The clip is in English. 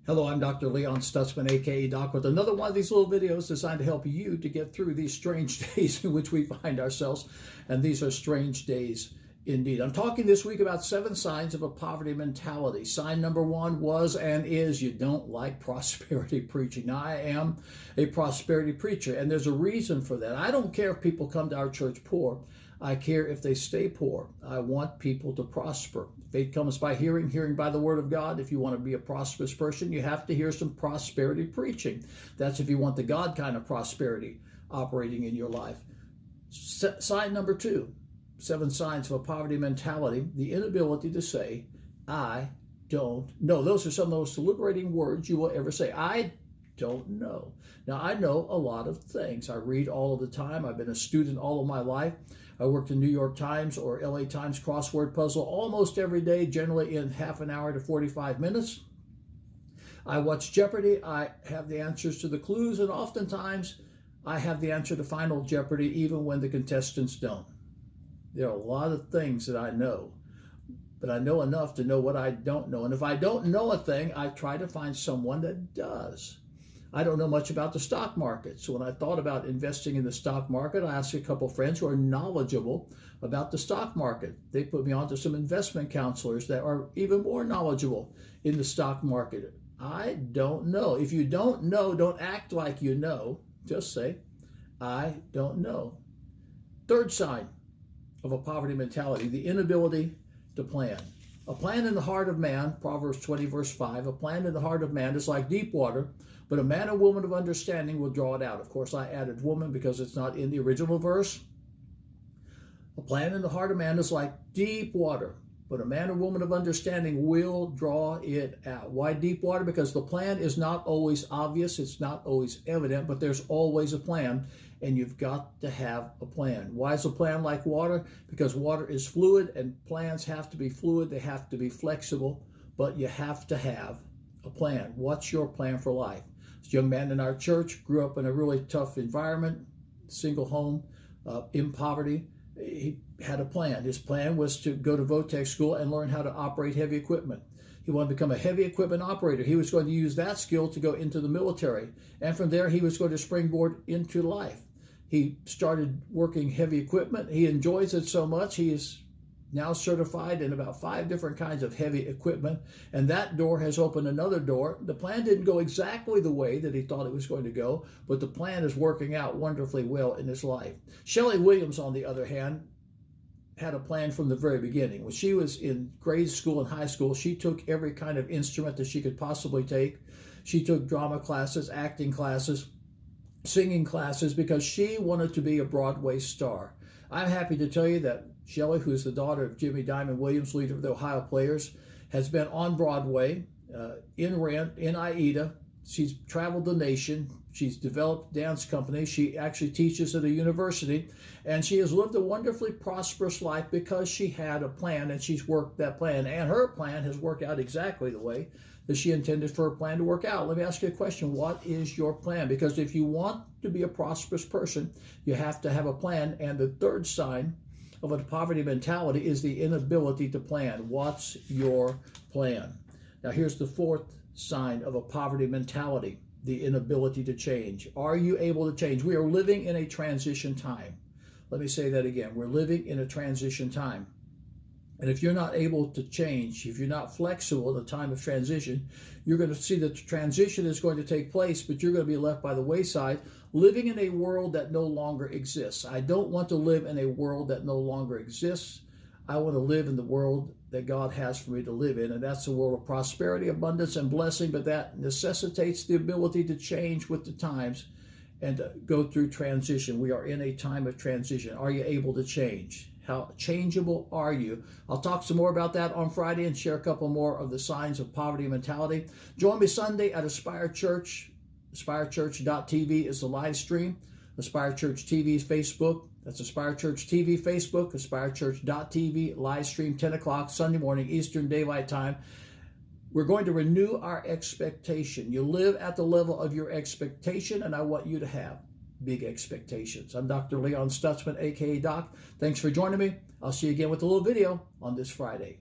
Hello, I'm Dr. Leon Stutzman, aka Doc, with another one of these little videos designed to help you to get through these strange days in which we find ourselves. And these are strange days indeed. I'm talking this week about 7 signs of a poverty mentality. Sign number 1 was and is you don't like prosperity preaching. Now, I am a prosperity preacher, and there's a reason for that. I don't care if people come to our church poor. I care if they stay poor. I want people to prosper. Faith comes by hearing, hearing by the word of God. If you want to be a prosperous person, you have to hear some prosperity preaching. That's if you want the God kind of prosperity operating in your life. Sign number 2, 7 signs of a poverty mentality, the inability to say, I don't know. Those are some of the most liberating words you will ever say. I don't know. Now, I know a lot of things. I read all of the time. I've been a student all of my life. I worked in New York Times or LA Times crossword puzzle almost every day, generally in half an hour to 45 minutes. I watch Jeopardy. I have the answers to the clues, and oftentimes I have the answer to Final Jeopardy even when the contestants don't. There are a lot of things that I know, but I know enough to know what I don't know. And if I don't know a thing, I try to find someone that does. I don't know much about the stock market. So when I thought about investing in the stock market, I asked a couple of friends who are knowledgeable about the stock market. They put me on to some investment counselors that are even more knowledgeable in the stock market. I don't know. If you don't know, don't act like you know. Just say, I don't know. 3rd sign of a poverty mentality, the inability to plan. A plan in the heart of man, Proverbs 20, verse 5, a plan in the heart of man is like deep water, but a man or woman of understanding will draw it out. Of course, I added woman because it's not in the original verse. A plan in the heart of man is like deep water, but a man or woman of understanding will draw it out. Why deep water? Because the plan is not always obvious. It's not always evident, but there's always a plan, and you've got to have a plan. Why is a plan like water? Because water is fluid, and plans have to be fluid. They have to be flexible, but you have to have a plan. What's your plan for life? This young man in our church grew up in a really tough environment, single home, in poverty. He had a plan. His plan was to go to Votech school and learn how to operate heavy equipment. He wanted to become a heavy equipment operator. He was going to use that skill to go into the military. And from there, he was going to springboard into life. He started working heavy equipment. He enjoys it so much. He is now certified in about 5 different kinds of heavy equipment. And that door has opened another door. The plan didn't go exactly the way that he thought it was going to go, but the plan is working out wonderfully well in his life. Shelley Williams, on the other hand, had a plan from the very beginning. When she was in grade school and high school, she took every kind of instrument that she could possibly take. She took drama classes, acting classes, singing classes, because she wanted to be a Broadway star. I'm happy to tell you that Shelley, who is the daughter of Jimmy Diamond Williams, leader of the Ohio Players, has been on Broadway, in Rent, in Aida. She's traveled the nation. She's developed dance companies. She actually teaches at a university, and she has lived a wonderfully prosperous life because she had a plan, and she's worked that plan. And her plan has worked out exactly the way that she intended for her plan to work out. Let me ask you a question. What is your plan? Because if you want to be a prosperous person, you have to have a plan. And the 3rd sign of a poverty mentality is the inability to plan. What's your plan? Now, here's the 4th sign of a poverty mentality, the inability to change. Are you able to change? We are living in a transition time. Let me say that again. We're living in a transition time. And if you're not able to change, if you're not flexible in the time of transition, you're going to see that the transition is going to take place, but you're going to be left by the wayside, living in a world that no longer exists. I don't want to live in a world that no longer exists. I want to live in the world that God has for me to live in, and that's a world of prosperity, abundance, and blessing, but that necessitates the ability to change with the times and to go through transition. We are in a time of transition. Are you able to change? How changeable are you? I'll talk some more about that on Friday and share a couple more of the signs of poverty mentality. Join me Sunday at Aspire Church. AspireChurch.tv is the live stream. Aspire Church TV's Facebook. That's Aspire Church TV Facebook. AspireChurch.tv live stream 10 o'clock Sunday morning Eastern Daylight Time. We're going to renew our expectation. You live at the level of your expectation, and I want you to have big expectations. I'm Dr. Leon Stutzman, aka Doc. Thanks for joining me. I'll see you again with a little video on this Friday.